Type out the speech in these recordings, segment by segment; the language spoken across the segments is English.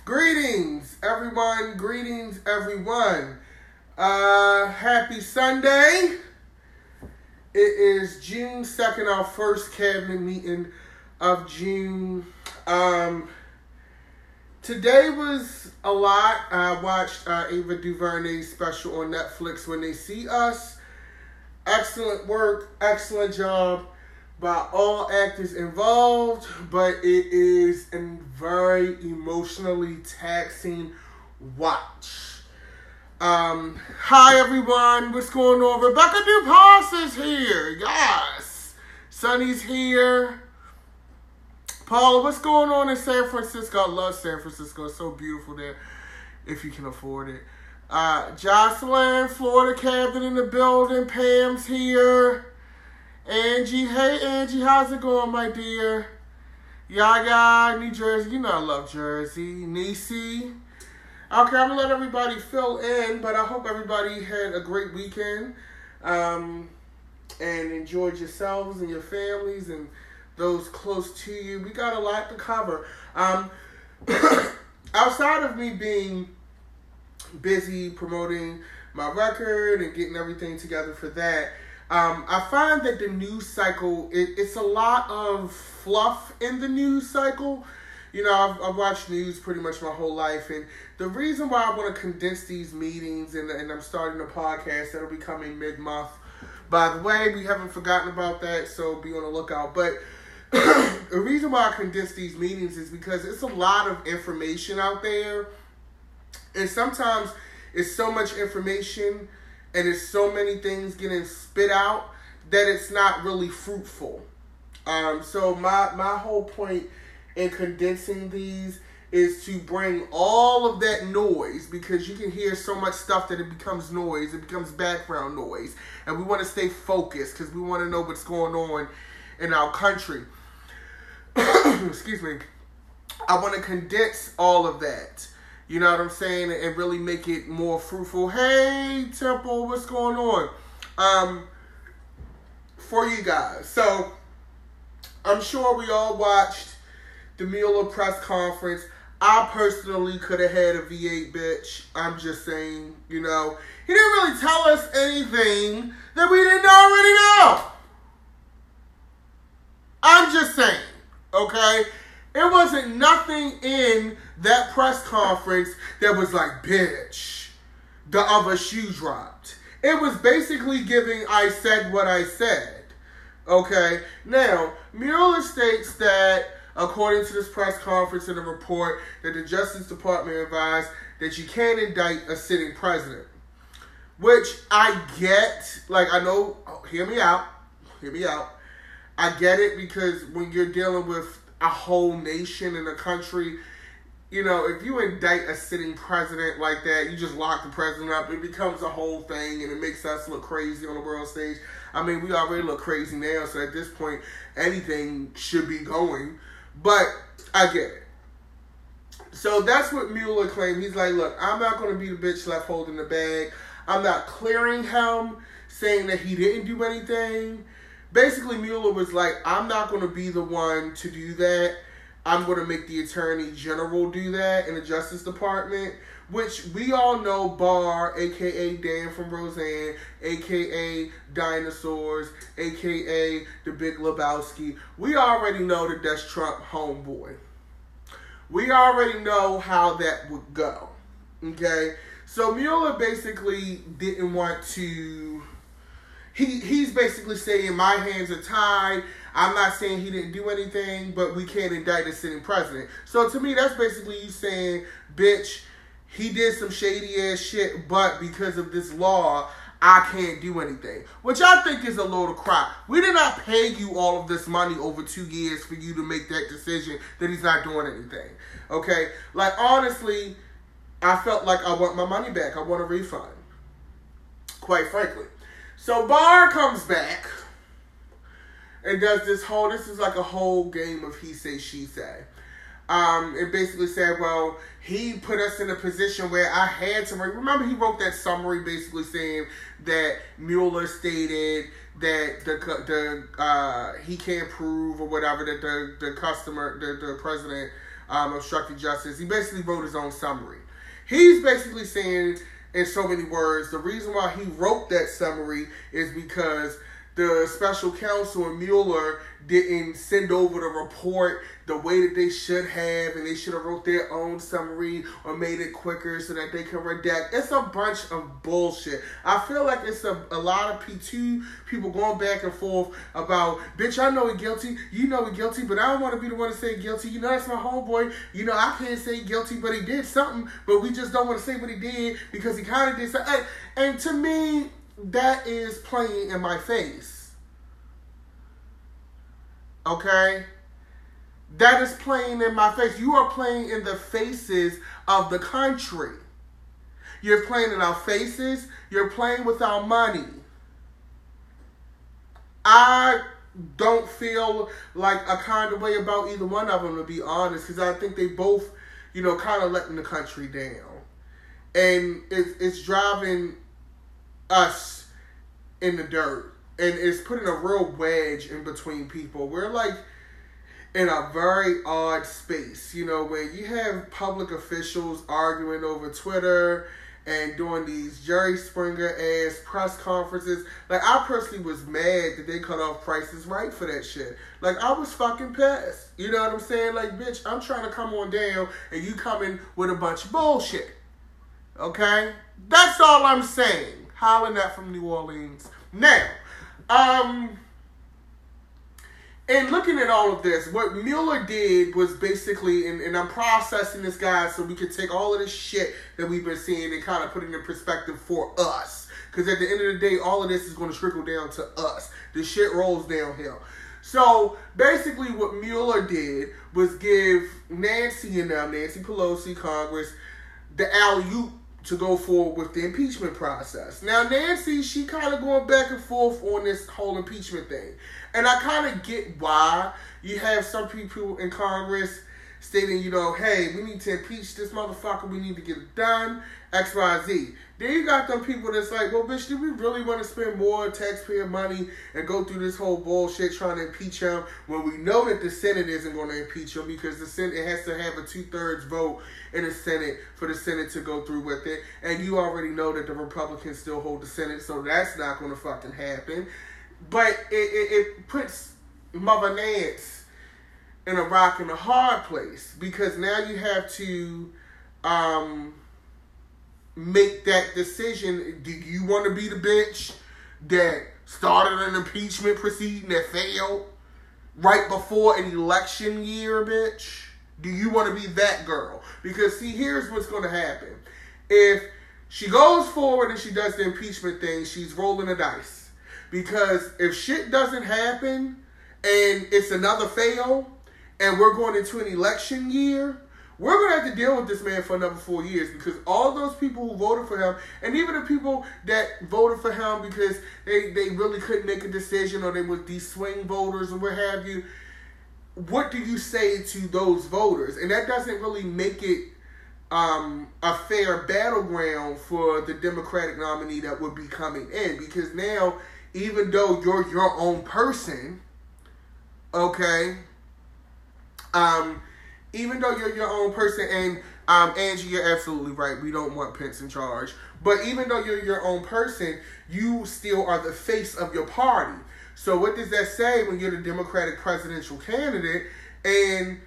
Greetings, everyone. Greetings, everyone. Happy Sunday. It is June 2nd, our first cabinet meeting of June. Today was a lot. I watched Ava DuVernay's special on Netflix, When They See Us. Excellent work, excellent job by all actors involved, but it is a very emotionally taxing watch. Hi everyone, what's going on? Rebecca DuPont is here, yes. Sunny's here. Paula, what's going on in San Francisco? I love San Francisco, it's so beautiful there, if you can afford it. Jocelyn, Florida Captain in the building. Pam's here. Angie, hey Angie, how's it going, my dear? Yaya, New Jersey, you know I love Jersey. Nisi. Okay, I'm gonna let everybody fill in, but I hope everybody had a great weekend and enjoyed yourselves and your families and those close to you. We got a lot to cover. Outside of me being busy promoting my record and getting everything together for that, I find that the news cycle, it's a lot of fluff in the news cycle. You know, I've watched news pretty much my whole life, and the reason why I want to condense these meetings, and I'm starting a podcast that'll be coming mid-month. By the way, we haven't forgotten about that, so be on the lookout. But the reason why I condense these meetings is because it's a lot of information out there, and sometimes it's so much information and there's so many things getting spit out that it's not really fruitful. So my whole point in condensing these is to bring all of that noise, because you can hear so much stuff that it becomes noise, it becomes background noise, and we want to stay focused because we want to know what's going on in our country. Excuse me. I want to condense all of that. You know what I'm saying? And really make it more fruitful. Hey, Temple, what's going on? For you guys. So, I'm sure we all watched the Mueller press conference. I personally could have had a V8, bitch. I'm just saying, you know. He didn't really tell us anything that we didn't already know. I'm just saying, okay? It wasn't nothing in that press conference that was like, bitch, the other shoe dropped. It was basically giving I said what I said. Okay? Now, Mueller states that, according to this press conference and a report, that the Justice Department advised that you can't indict a sitting president. Which I get. Like, I know, hear me out. I get it, because when you're dealing with a whole nation and a country, you know, if you indict a sitting president like that, you just lock the president up, it becomes a whole thing, and it makes us look crazy on the world stage. I mean, we already look crazy now, so at this point, anything should be going, but I get it. So that's what Mueller claimed. He's like, look, I'm not going to be the bitch left holding the bag. I'm not clearing him, saying that he didn't do anything. Basically, Mueller was like, I'm not going to be the one to do that. I'm going to make the Attorney General do that in the Justice Department, which we all know Barr, a.k.a. Dan from Roseanne, a.k.a. Dinosaurs, a.k.a. The Big Lebowski. We already know that that's Trump homeboy. We already know how that would go, okay? So Mueller basically didn't want to... He's basically saying, my hands are tied. I'm not saying he didn't do anything, but we can't indict a sitting president. So to me, that's basically you saying, bitch, he did some shady ass shit, but because of this law, I can't do anything. Which I think is a load of crap. We did not pay you all of this money over 2 years for you to make that decision that he's not doing anything. Okay? Like, honestly, I felt like I want my money back. I want a refund. Quite frankly. So Barr comes back and does this is like a whole game of he say, she say. It basically said, well, he put us in a position where I had to, remember he wrote that summary basically saying that Mueller stated that he can't prove or whatever that the president obstructed justice. He basically wrote his own summary. He's basically saying, in so many words, the reason why he wrote that summary is because the special counsel and Mueller didn't send over the report the way that they should have, and they should have wrote their own summary or made it quicker so that they can redact. It's a bunch of bullshit. I feel like it's a lot of P2 people going back and forth about, bitch, I know he's guilty, you know he's guilty, but I don't want to be the one to say guilty. You know, that's my homeboy. You know, I can't say guilty, but he did something, but we just don't want to say what he did because he kind of did something. And to me, that is playing in my face. Okay? That is playing in my face. You are playing in the faces of the country. You're playing in our faces. You're playing with our money. I don't feel like a kind of way about either one of them, to be honest, because I think they both, you know, kind of letting the country down. And it's driving us in the dirt. And it's putting a real wedge in between people. We're like in a very odd space, you know, where you have public officials arguing over Twitter and doing these Jerry Springer-ass press conferences. Like, I personally was mad that they cut off Price is Right for that shit. Like, I was fucking pissed. You know what I'm saying? Like, bitch, I'm trying to come on down and you coming with a bunch of bullshit. Okay? That's all I'm saying. Hollering that from New Orleans. Now, and looking at all of this, what Mueller did was basically, and I'm processing this, guys, so we can take all of this shit that we've been seeing and kind of put it in perspective for us. Because at the end of the day, all of this is going to trickle down to us. The shit rolls downhill. So, basically what Mueller did was give Nancy and them, Nancy Pelosi, Congress, the alley-oop to go forward with the impeachment process. Now, Nancy, she kind of going back and forth on this whole impeachment thing. And I kind of get why you have some people in Congress stating, you know, hey, we need to impeach this motherfucker, we need to get it done, X, Y, Z. Then you got them people that's like, well, bitch, do we really want to spend more taxpayer money and go through this whole bullshit trying to impeach him when we know that the Senate isn't going to impeach him because the Senate has to have a 2/3 vote in the Senate for the Senate to go through with it. And you already know that the Republicans still hold the Senate, so that's not going to fucking happen. But it puts Mother Nance in a rock and a hard place because now you have to make that decision. Do you want to be the bitch that started an impeachment proceeding that failed right before an election year, bitch? Do you want to be that girl? Because, see, here's what's going to happen. If she goes forward and she does the impeachment thing, she's rolling the dice. Because if shit doesn't happen and it's another fail and we're going into an election year, we're going to have to deal with this man for another 4 years because all those people who voted for him, and even the people that voted for him because they really couldn't make a decision or they were these swing voters or what have you, what do you say to those voters? And that doesn't really make it a fair battleground for the Democratic nominee that would be coming in because now, even though you're your own person, okay, even though you're your own person, and Angie, you're absolutely right, we don't want Pence in charge, but even though you're your own person, you still are the face of your party. So what does that say when you're the Democratic presidential candidate and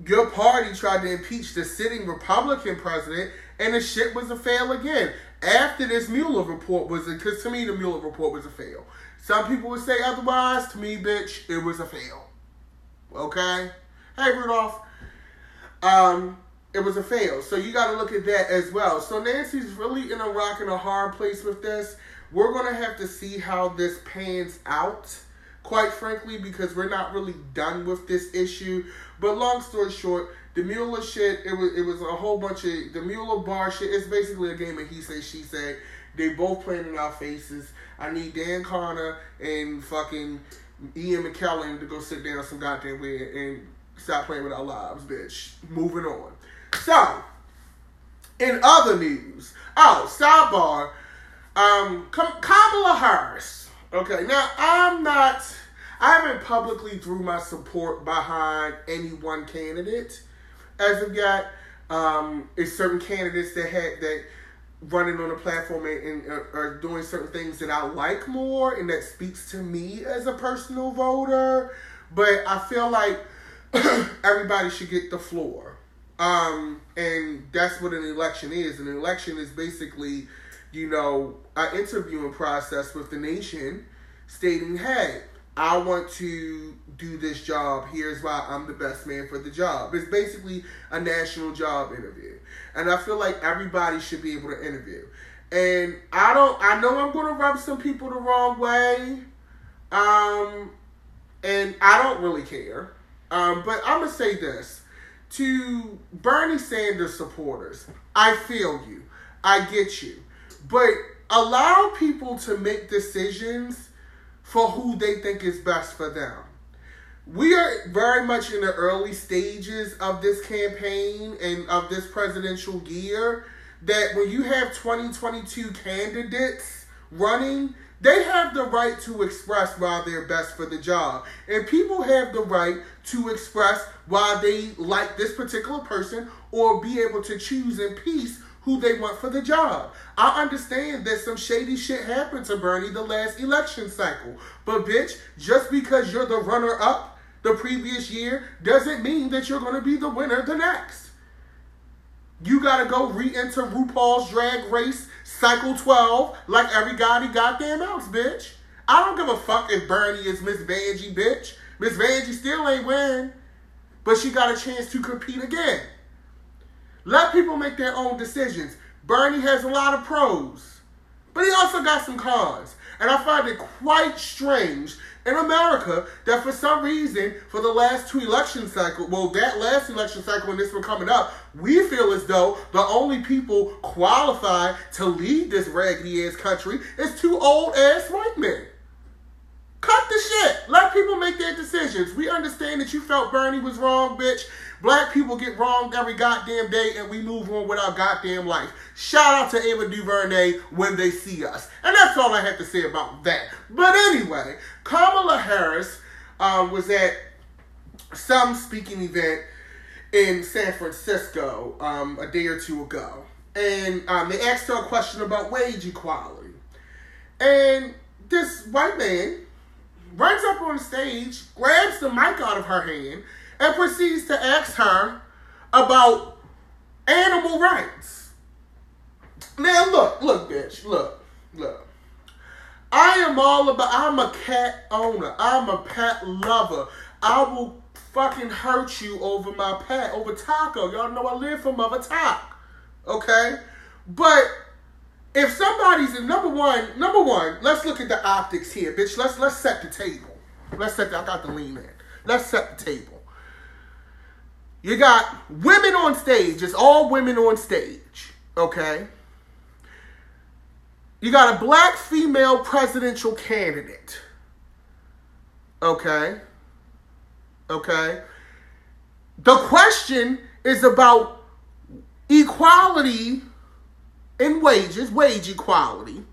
your party tried to impeach the sitting Republican president and the shit was a fail again? After this Mueller report was, because to me the Mueller report was a fail. Some people would say otherwise. To me, bitch, it was a fail. Okay? Hey, Rudolph. It was a fail. So you got to look at that as well. So Nancy's really in a rock and a hard place with this. We're going to have to see how this pans out, quite frankly, because we're not really done with this issue. But long story short, the Mueller shit, it was a whole bunch of, the Mueller Barr shit, it's basically a game of he say, she say. They both playing in our faces. I need Dan Connor and fucking Ian McKellen to go sit down some goddamn way and stop playing with our lives, bitch. Moving on. So, in other news, sidebar, Kamala Harris. Okay, now I haven't publicly threw my support behind any one candidate. as of yet. It's certain candidates that running on the platform and are doing certain things that I like more, and that speaks to me as a personal voter. But I feel like everybody should get the floor. And that's what an election is. An election is basically, an interviewing process with the nation stating, hey, I want to do this job. Here's why I'm the best man for the job. It's basically a national job interview. And I feel like everybody should be able to interview. And I know I'm going to rub some people the wrong way. And I don't really care. But I'm going to say this. To Bernie Sanders supporters, I feel you. I get you. But allow people to make decisions for who they think is best for them. We are very much in the early stages of this campaign and of this presidential year, that when you have 2022 candidates running, they have the right to express why they're best for the job. And people have the right to express why they like this particular person or be able to choose in peace who they want for the job. I understand that some shady shit happened to Bernie the last election cycle. But bitch, just because you're the runner-up the previous year doesn't mean that you're going to be the winner the next. You got to go re-enter RuPaul's Drag Race Cycle 12 like every goddamn else, bitch. I don't give a fuck if Bernie is Miss Vanjie, bitch. Miss Vanjie still ain't win, but she got a chance to compete again. Let people make their own decisions. Bernie has a lot of pros, but he also got some cons. And I find it quite strange in America that for some reason, for the last two election cycles, that last election cycle and this one coming up, we feel as though the only people qualified to lead this raggedy-ass country is two old-ass white men. Cut the shit. Let people make their decisions. We understand that you felt Bernie was wrong, bitch. Black people get wronged every goddamn day, and we move on with our goddamn life. Shout out to Ava DuVernay when they see us. And that's all I have to say about that. But anyway, Kamala Harris was at some speaking event in San Francisco a day or two ago. And they asked her a question about wage equality. And this white man runs up on stage, grabs the mic out of her hand, and proceeds to ask her about animal rights. Now, look, bitch, look. I'm a cat owner. I'm a pet lover. I will fucking hurt you over my pet, over Taco. Y'all know I live for Mother Taco. Okay? But if somebody's in number one, let's look at the optics here, bitch. Let's set the table. I got the lean in. Let's set the table. You got women on stage. It's all women on stage. Okay? You got a black female presidential candidate. Okay? The question is about equality in wages, wage equality.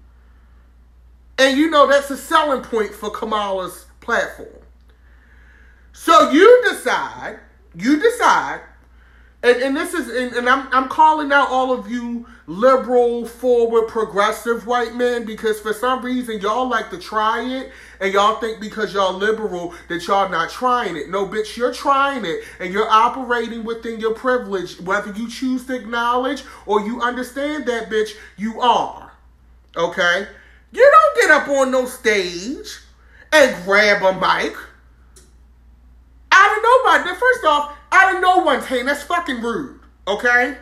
And that's a selling point for Kamala's platform. So you decide, and this is, and I'm calling out all of you liberal, forward, progressive white men, because for some reason y'all like to try it, and y'all think because y'all liberal that y'all not trying it. No, bitch, you're trying it, and you're operating within your privilege, whether you choose to acknowledge or you understand that, bitch, you are. Okay? You don't get up on no stage and grab a mic out of nobody. First off, out of no one's hand. That's fucking rude. Okay?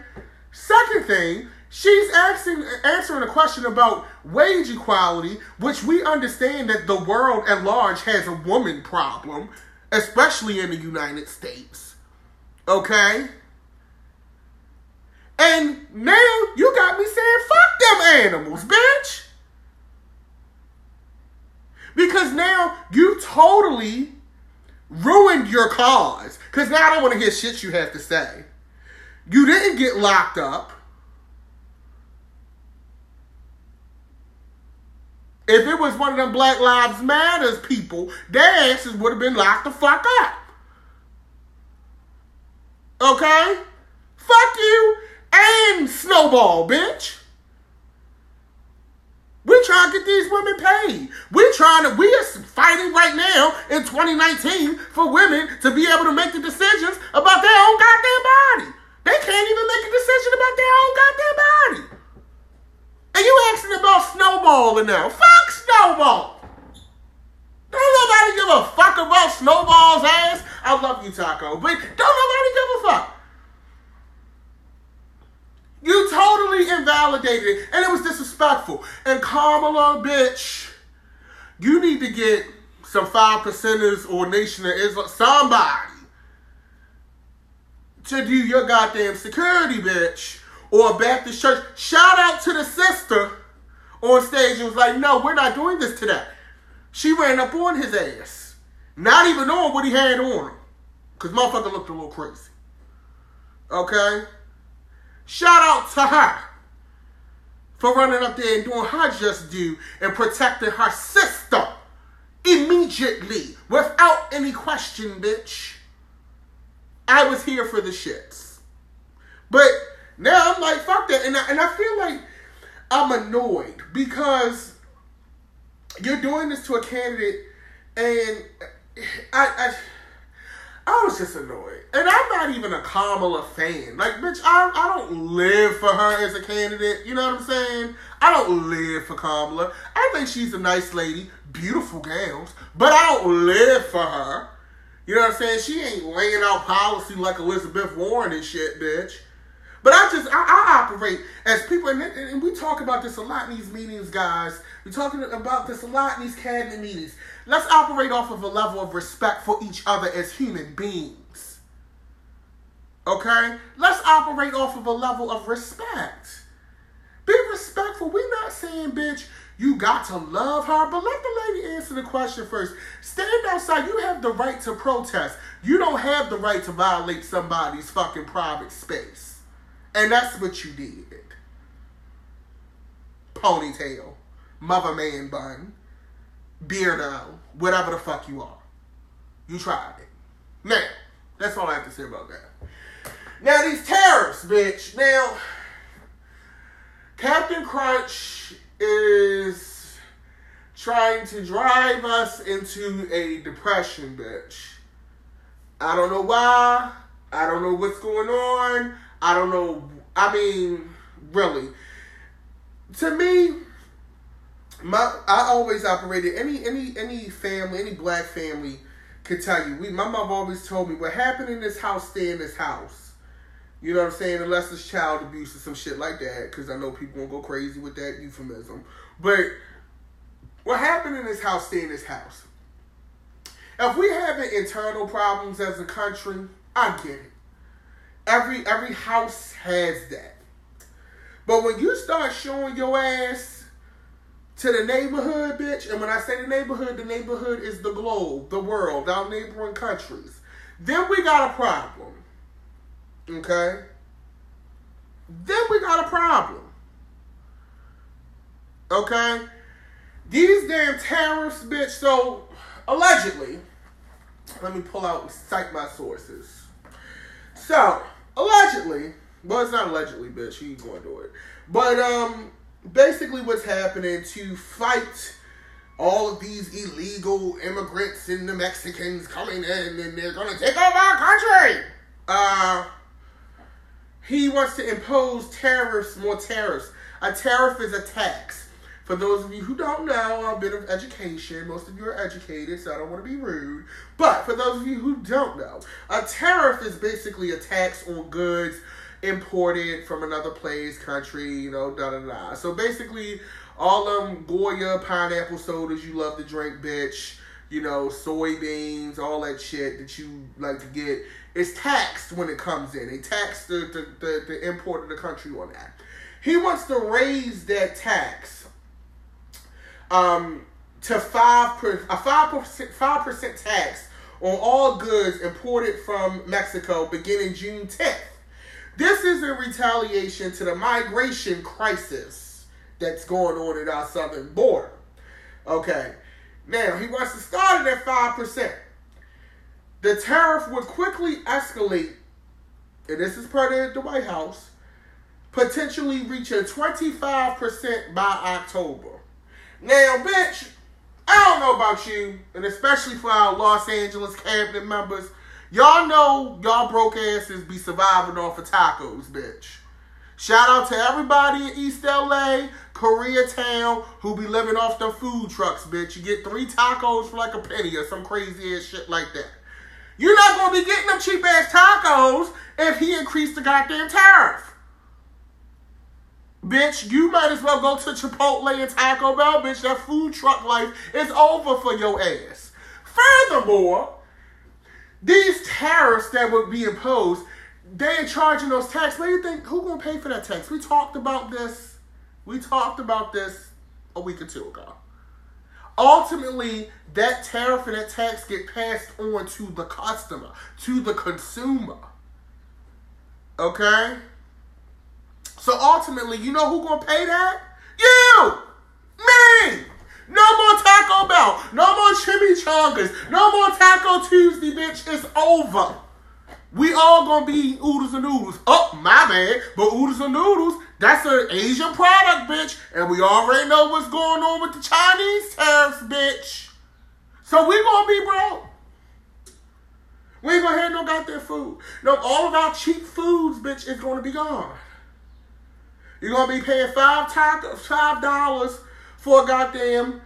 Second thing, she's answering a question about wage equality, which we understand that the world at large has a woman problem, especially in the United States. Okay? And now you got me saying, fuck them animals, bitch. Because now you totally ruined your cause. Because now I don't want to hear shit you have to say. You didn't get locked up. If it was one of them Black Lives Matters people, their asses would have been locked the fuck up. Okay? Fuck you and Snowball, bitch. We trying to get these women paid. We are fighting right now in 2019 for women to be able to make the decisions about their own goddamn body. They can't even make a decision about their own goddamn body. And you asking about Snowball now. Fuck Snowball. Don't nobody give a fuck about Snowball's ass. I love you, Taco, but don't nobody give a fuck. You totally invalidated it, and it was disrespectful. And Kamala, bitch, you need to get some 5%ers or Nation of Islam, somebody, to do your goddamn security, bitch, or a Baptist church. Shout out to the sister on stage and was like, no, we're not doing this today. She ran up on his ass, not even knowing what he had on him, because motherfucker looked a little crazy. Okay? Shout out to her for running up there and doing her just due and protecting her sister immediately without any question, bitch. I was here for the shits. But now I'm like, fuck that. And I feel like I'm annoyed because you're doing this to a candidate and I was just annoyed. And I'm not even a Kamala fan. Like, bitch, I don't live for her as a candidate. You know what I'm saying? I don't live for Kamala. I think she's a nice lady. Beautiful gowns. But I don't live for her. You know what I'm saying? She ain't laying out policy like Elizabeth Warren and shit, bitch. But I operate as people, and we talk about this a lot in these meetings, guys. We're talking about this a lot in these cabinet meetings. Let's operate off of a level of respect for each other as human beings. Okay? Let's operate off of a level of respect. Be respectful. We're not saying, bitch, you got to love her, but let the lady answer the question first. Stand outside. You have the right to protest. You don't have the right to violate somebody's fucking private space. And that's what you did. Ponytail, mother man bun, beardo, whatever the fuck you are. You tried it. Now, that's all I have to say about that. Now, these tariffs, bitch. Now, Captain Crunch is trying to drive us into a depression, bitch. I don't know why. I don't know what's going on. I don't know. I mean, really. To me, I always operated, any family, any black family could tell you. My mom always told me, what happened in this house, stay in this house. You know what I'm saying? Unless it's child abuse or some shit like that, because I know people won't go crazy with that euphemism. But what happened in this house, stay in this house. If we having internal problems as a country, I get it. Every house has that. But when you start showing your ass to the neighborhood, bitch, and when I say the neighborhood is the globe, the world, our neighboring countries, then we got a problem. Okay? Then we got a problem. Okay? These damn tariffs, bitch, so allegedly, let me pull out and cite my sources. So, allegedly, well, it's not allegedly, bitch, he ain't going to do it. But, basically what's happening to fight all of these illegal immigrants and the Mexicans coming in and they're going to take over our country. He wants to impose tariffs, more tariffs. A tariff is a tax. For those of you who don't know, a bit of education. Most of you are educated, so I don't want to be rude. But for those of you who don't know, a tariff is basically a tax on goods imported from another place, country, you know, da-da-da. So basically, all them Goya pineapple sodas you love to drink, bitch, you know, soybeans, all that shit that you like to get, is taxed when it comes in. They tax the import of the country on that. He wants to raise that tax to 5% tax on all goods imported from Mexico beginning June 10th. This is in retaliation to the migration crisis that's going on at our southern border. Okay. Now, he wants to start it at 5%. The tariff would quickly escalate and this is per the White House, potentially reaching 25% by October. Now, bitch, I don't know about you, and especially for our Los Angeles cabinet members, y'all know y'all broke asses be surviving off of tacos, bitch. Shout out to everybody in East LA, Koreatown, who be living off them food trucks, bitch. You get 3 tacos for like a penny or some crazy ass shit like that. You're not going to be getting them cheap ass tacos if he increased the goddamn tariff. Bitch, you might as well go to Chipotle and Taco Bell, bitch. That food truck life is over for your ass. Furthermore, these tariffs that would be imposed, they ain't charging those taxes. What do you think? Who gonna pay for that tax? We talked about this. A week or two ago. Ultimately, that tariff and that tax get passed on to the customer, to the consumer. Okay? So ultimately, you know who gonna pay that? You! Me! No more Taco Bell. No more chimichangas. No more Taco Tuesday, bitch. It's over. We all gonna be oodles and noodles. Oh, my bad. But oodles and noodles, that's an Asian product, bitch. And we already know what's going on with the Chinese tariffs, bitch. So we gonna be broke. We ain't gonna have no goddamn food. No, all of our cheap foods, bitch, is gonna be gone. You're gonna be paying $5 for a goddamn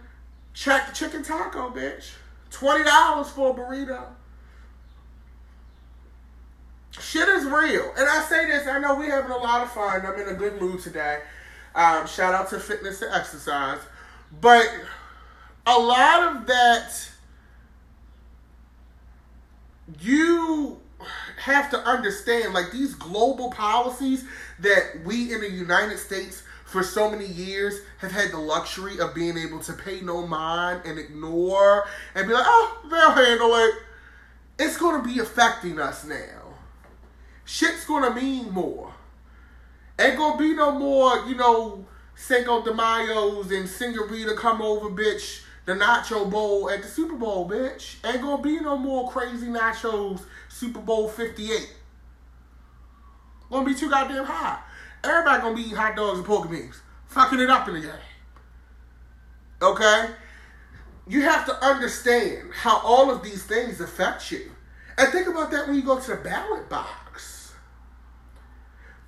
chicken taco, bitch. $20 for a burrito. Shit is real. And I say this, I know we're having a lot of fun. I'm in a good mood today. Shout out to fitness and exercise. But a lot of that, you have to understand, like these global policies that we in the United States for so many years have had the luxury of being able to pay no mind and ignore and be like, oh, they'll handle it. It's going to be affecting us now. Shit's going to mean more. Ain't going to be no more, Cinco de Mayos and Senorita come over, bitch, the Nacho Bowl at the Super Bowl, bitch. Ain't going to be no more crazy nachos Super Bowl 58. Gonna be too goddamn high. Everybody gonna be eating hot dogs and pork beans. Fucking it up in the game. Okay? You have to understand how all of these things affect you. And think about that when you go to the ballot box.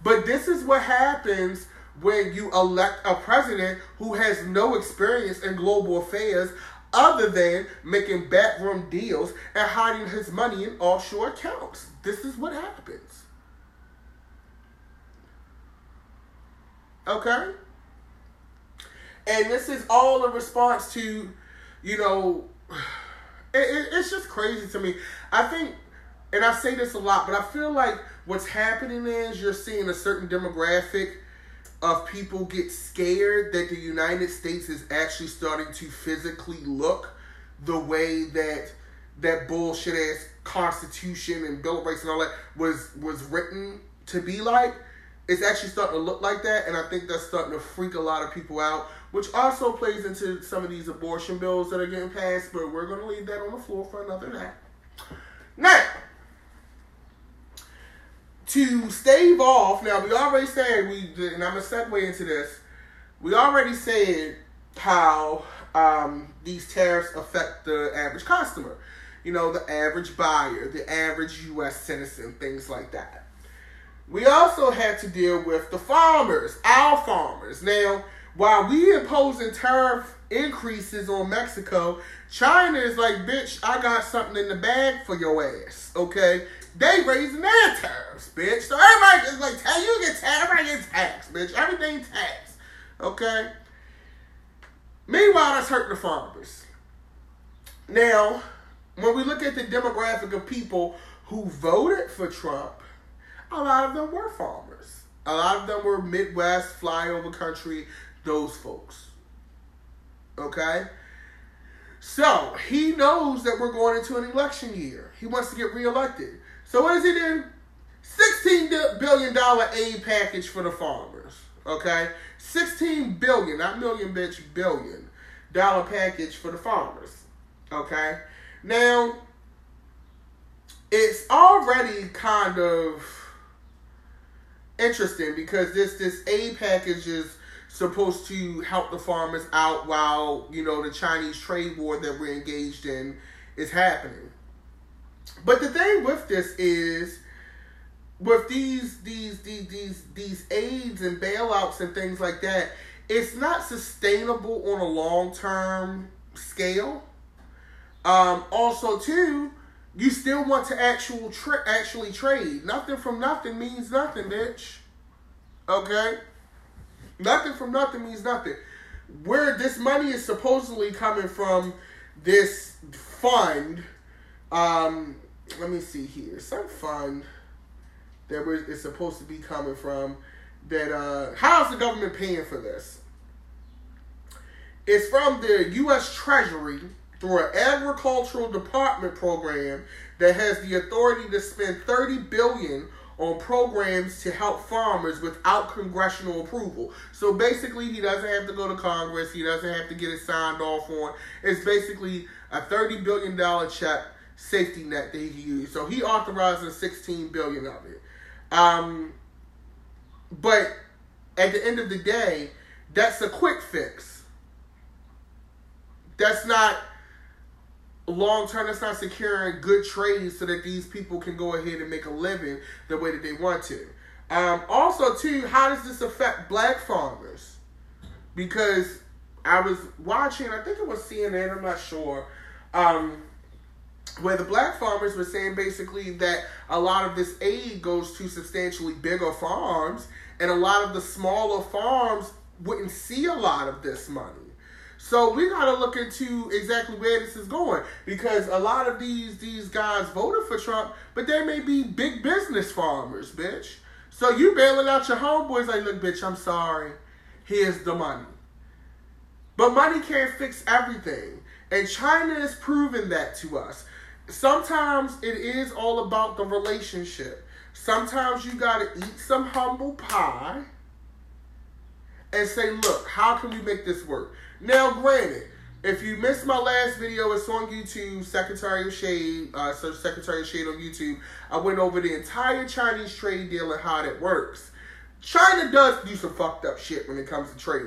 But this is what happens when you elect a president who has no experience in global affairs other than making backroom deals and hiding his money in offshore accounts. This is what happens. Okay? And this is all in response to, it's just crazy to me. I think, and I say this a lot, but I feel like what's happening is you're seeing a certain demographic of people get scared that the United States is actually starting to physically look the way that bullshit ass Constitution and Bill of Rights and all that was written to be like. It's actually starting to look like that, and I think that's starting to freak a lot of people out, which also plays into some of these abortion bills that are getting passed, but we're going to leave that on the floor for another day. Now, to stave off, now we already said, and I'm going to segue into this, we already said how these tariffs affect the average customer. The average buyer, the average U.S. citizen, things like that. We also had to deal with the farmers, our farmers. Now, while we imposing tariff increases on Mexico, China is like, bitch, I got something in the bag for your ass, okay? They raising their tariffs, bitch. So everybody is like, you get taxed, everybody gets taxed, bitch. Everything taxed, okay? Meanwhile, that's hurting the farmers. Now, when we look at the demographic of people who voted for Trump, a lot of them were farmers. A lot of them were Midwest, flyover country, those folks. Okay? So, he knows that we're going into an election year. He wants to get reelected. So, what does he do? $16 billion aid package for the farmers. Okay? $16 billion, not million, bitch, billion dollar package for the farmers. Okay? Now, it's already kind of interesting because this aid package is supposed to help the farmers out while, you know, the Chinese trade war that we're engaged in is happening. But the thing with this is, with these aids and bailouts and things like that, it's not sustainable on a long-term scale. Also, too, you still want to actually trade. Nothing from nothing means nothing, bitch. Okay? Nothing from nothing means nothing. Where this money is supposedly coming from, this fund, let me see here. Some fund that it's supposed to be coming from, that, how's the government paying for this? It's from the U.S. Treasury through an agricultural department program that has the authority to spend $30 billion on programs to help farmers without congressional approval. So basically, he doesn't have to go to Congress. He doesn't have to get it signed off on. It's basically a $30 billion check safety net that he can use. So he authorizes $16 billion of it. But at the end of the day, that's a quick fix. That's not long term. That's not securing good trades so that these people can go ahead and make a living the way that they want to. Also, too, how does this affect black farmers? Because I was watching, I think it was CNN, I'm not sure, where the black farmers were saying basically that a lot of this aid goes to substantially bigger farms, and a lot of the smaller farms wouldn't see a lot of this money. So we got to look into exactly where this is going, because a lot of these guys voted for Trump, but they may be big business farmers, bitch. So you bailing out your homeboys like, look, bitch, I'm sorry. Here's the money. But money can't fix everything. And China is proving that to us. Sometimes it is all about the relationship. Sometimes you got to eat some humble pie and say, look, how can we make this work? Now, granted, if you missed my last video, it's on YouTube, Secretary of Shade, search Secretary of Shade on YouTube. I went over the entire Chinese trade deal and how that works. China does do some fucked up shit when it comes to trade.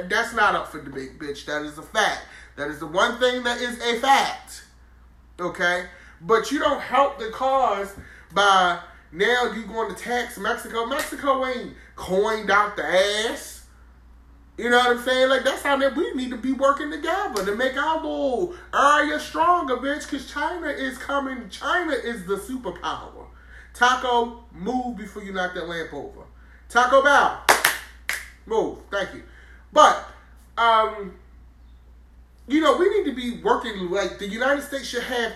That's not up for debate, bitch. That is a fact. That is the one thing that is a fact. Okay? But you don't help the cause by now you going to tax Mexico. Mexico ain't coined out the ass. You know what I'm saying? Like, that's how we need to be working together to make our little area stronger, bitch. Because China is coming. China is the superpower. Taco, move before you knock that lamp over. Taco Bell, move. Thank you. But, you know, we need to be working, like, the United States should have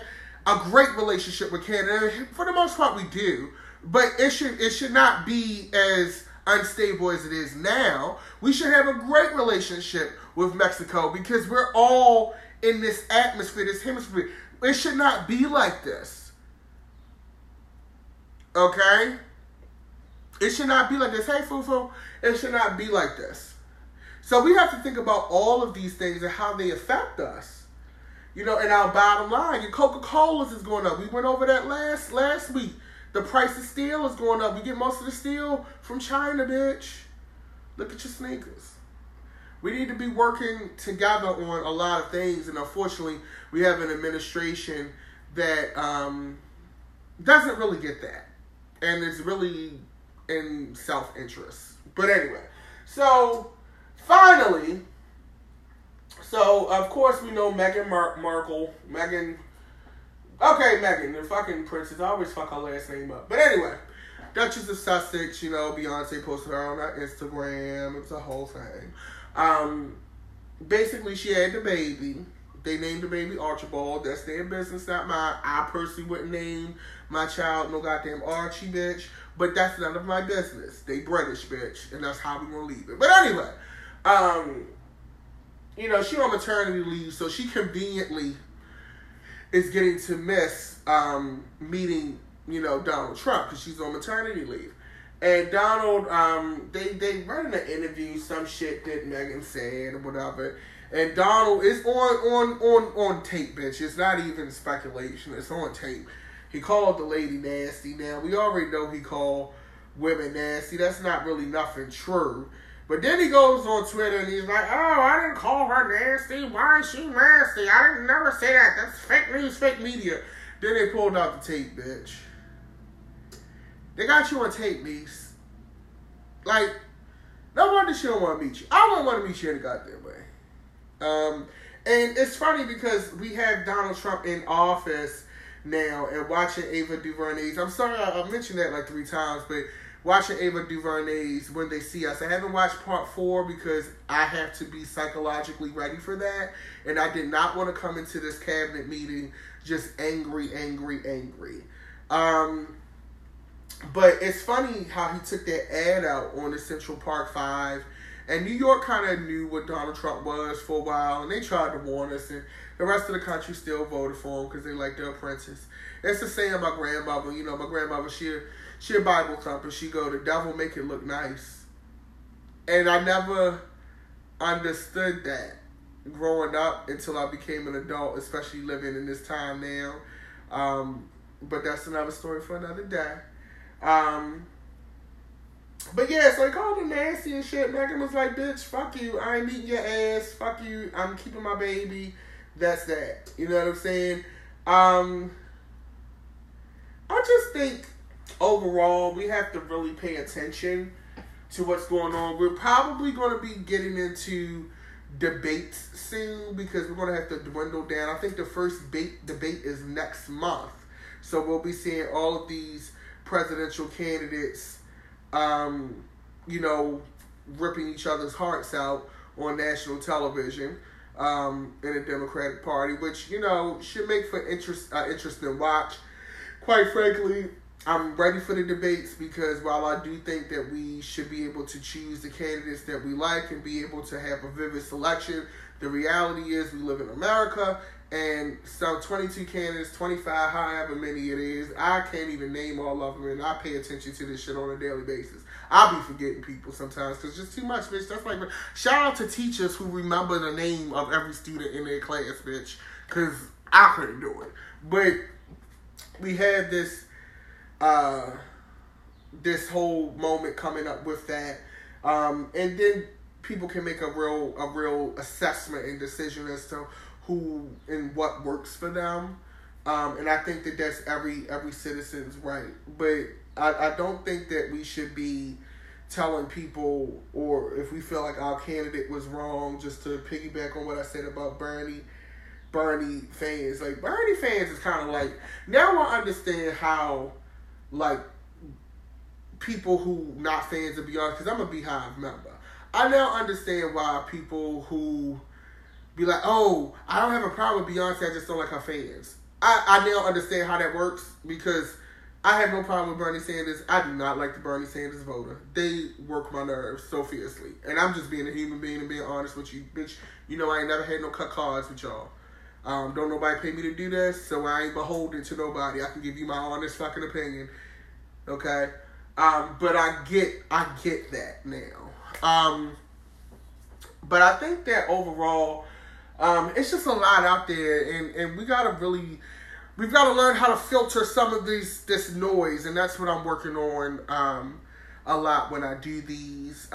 a great relationship with Canada. For the most part, we do. But it should not be as unstable as it is now. We should have a great relationship with Mexico because we're all in this atmosphere, this hemisphere. It should not be like this. Okay? It should not be like this. Hey, Fufu, it should not be like this. So we have to think about all of these things and how they affect us. You know, and our bottom line, your Coca-Cola's is going up. We went over that last week. The price of steel is going up. We get most of the steel from China, bitch. Look at your sneakers. We need to be working together on a lot of things, and unfortunately, we have an administration that doesn't really get that, and it's really in self-interest. But anyway, so finally, of course we know Meghan Markle, Meghan. Okay, Meghan, the fucking princess. I always fuck her last name up. But anyway, Duchess of Sussex, you know, Beyonce posted her on her Instagram. It's a whole thing. Basically, she had the baby. They named the baby Archibald. That's their business, not mine. I personally wouldn't name my child no goddamn Archie, bitch. But that's none of my business. They British, bitch. And that's how we gonna leave it. But anyway, you know, she on maternity leave, so she conveniently is getting to miss meeting, you know, Donald Trump because she's on maternity leave. And Donald, they run an interview, some shit that Meghan said or whatever. And Donald is on tape, bitch. It's not even speculation. It's on tape. He called the lady nasty. Now, we already know he called women nasty. That's not really nothing true. But then he goes on Twitter and he's like, oh, I didn't call her nasty. Why is she nasty? I didn't never say that. That's fake news, fake media. Then they pulled out the tape, bitch. They got you on tape, niece. Like, no wonder she don't want to meet you. I don't want to meet you in a goddamn way. And it's funny because we have Donald Trump in office now and watching Ava DuVernay's. I'm sorry I mentioned that like 3 times, but watching Ava DuVernay's When They See Us. I haven't watched part 4 because I have to be psychologically ready for that. And I did not want to come into this cabinet meeting just angry. But it's funny how he took that ad out on the Central Park 5. And New York kind of knew what Donald Trump was for a while. And they tried to warn us. And the rest of the country still voted for him because they like their apprentice. It's the same my grandmother. You know, my grandmother, she a Bible thumper. She go, the devil make it look nice. And I never understood that growing up until I became an adult, especially living in this time now. But that's another story for another day. But yeah, so he called her nasty and shit. Meghan was like, bitch, fuck you. I ain't eating your ass. Fuck you. I'm keeping my baby. That's that. You know what I'm saying? I just think overall we have to really pay attention to what's going on. We're probably going to be getting into debates soon because we're going to have to dwindle down. I think the first debate is next month. So we'll be seeing all of these presidential candidates, you know, ripping each other's hearts out on national television in the Democratic Party, which, you know, should make for interesting watch. Quite frankly, I'm ready for the debates because while I do think that we should be able to choose the candidates that we like and be able to have a vivid selection, the reality is we live in America and some 22 candidates, 25, however many it is, I can't even name all of them, and I pay attention to this shit on a daily basis. I'll be forgetting people sometimes because it's just too much, bitch. That's like, shout out to teachers who remember the name of every student in their class, bitch, because I couldn't do it. But we had this this whole moment coming up with that, and then people can make a real assessment and decision as to who and what works for them, and I think that that's every citizen's right. But I don't think that we should be telling people, or if we feel like our candidate was wrong, just to piggyback on what I said about Bernie fans. Like, Bernie fans is kind of like, now I understand how, like, people who not fans of Beyonce, because I'm a Beehive member, I now understand why people who be like, oh, I don't have a problem with Beyonce, I just don't like her fans. I now understand how that works because I have no problem with Bernie Sanders. I do not like the Bernie Sanders voter. They work my nerves so fiercely. And I'm just being a human being and being honest with you. Bitch, you know I ain't never had no cut cards with y'all. Don't nobody pay me to do this, so I ain't beholden to nobody. I can give you my honest fucking opinion. Okay? But I get that now. But I think that overall, it's just a lot out there, and we've got to learn how to filter some of this noise, and that's what I'm working on a lot when I do these.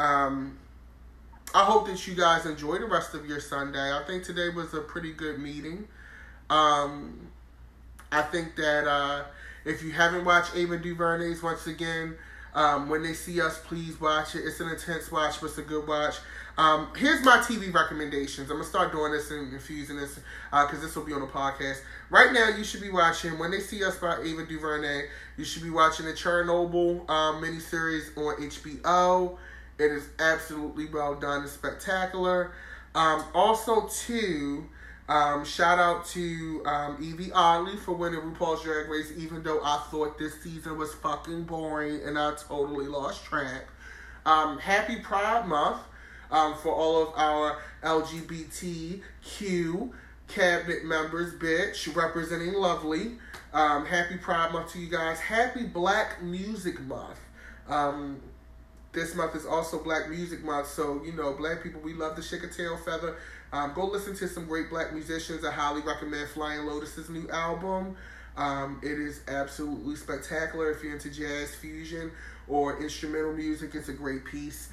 I hope that you guys enjoy the rest of your Sunday. I think today was a pretty good meeting. I think that if you haven't watched Ava DuVernay's, once again, When They See Us, please watch it. It's an intense watch, but it's a good watch. Here's my TV recommendations. I'm going to start doing this and infusing this because this will be on the podcast. Right now, you should be watching When They See Us by Ava DuVernay. You should be watching the Chernobyl miniseries on HBO. It is absolutely well done and spectacular. Also, too, shout out to Evie Oddly for winning RuPaul's Drag Race, even though I thought this season was fucking boring and I totally lost track. Happy Pride Month for all of our LGBTQ cabinet members, bitch, representing lovely. Happy Pride Month to you guys. Happy Black Music Month. This month is also Black Music Month, so, you know, black people, we love to shake a tail feather. Go listen to some great black musicians. I highly recommend Flying Lotus's new album. It is absolutely spectacular if you're into jazz fusion or instrumental music, it's a great piece.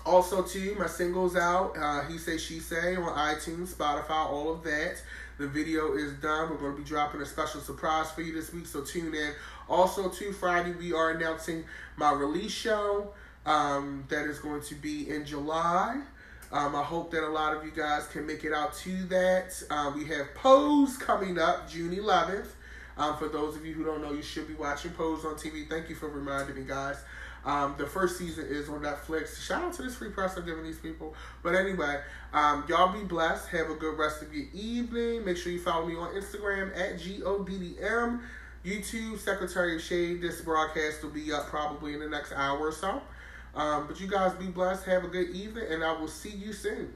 Also, too, my single's out, He Say, She Say, on iTunes, Spotify, all of that. The video is done. We're going to be dropping a special surprise for you this week, so tune in. Also, too, Friday, we are announcing my release show that is going to be in July. I hope that a lot of you guys can make it out to that. We have Pose coming up June 11th. For those of you who don't know, you should be watching Pose on TV. Thank you for reminding me, guys. The first season is on Netflix. Shout out to this free press I'm giving these people. But anyway, y'all be blessed. Have a good rest of your evening. Make sure you follow me on Instagram at GODDM. YouTube, Secretary of Shade. This broadcast will be up probably in the next hour or so. But you guys be blessed. Have a good evening. And I will see you soon.